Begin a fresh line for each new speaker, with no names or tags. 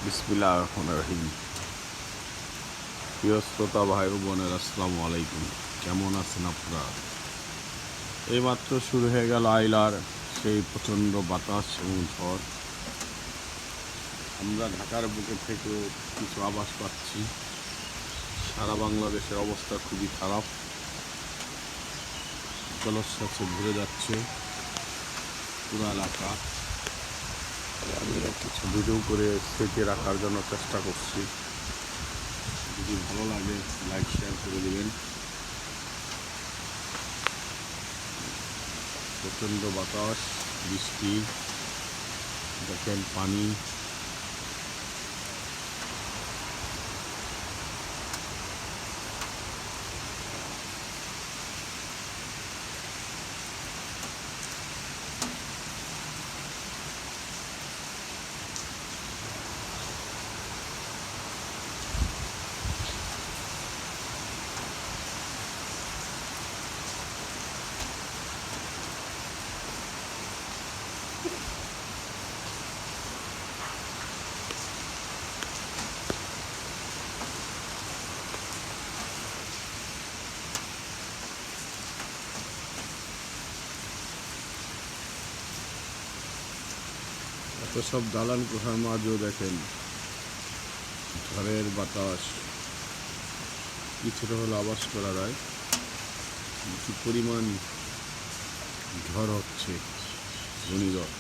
বিসমিল্লাহির রহমানির রহিম। প্রিয় শ্রোতা ভাই ও বোনের, আসসালামু আলাইকুম। কেমন আছেন আপনারা? এইমাত্র শুরু হয়ে গেল আইলার সেই প্রচণ্ড বাতাস এবং ঝড়। আমরা ঢাকার বুকে থেকেও কিছু আভাস পাচ্ছি। সারা বাংলাদেশের অবস্থা খুবই খারাপ, জলোচ্ছ্বাসে ভরে যাচ্ছে পুরো এলাকা। কিছু ভিডিও করে স্মৃতি রাখার জন্য চেষ্টা করছি। যদি ভালো লাগে লাইক শেয়ার করে দেবেন। প্রচণ্ড বাতাস, বৃষ্টি, দেখেন পানি। এত সব দালান কোঠার মাঝেও দেখেন ঝড়ের বাতাস। কিছুটা হলে আবাস করা যায়, কিছু পরিমাণ ঝড় হচ্ছে, ঘূর্ণিঝড়।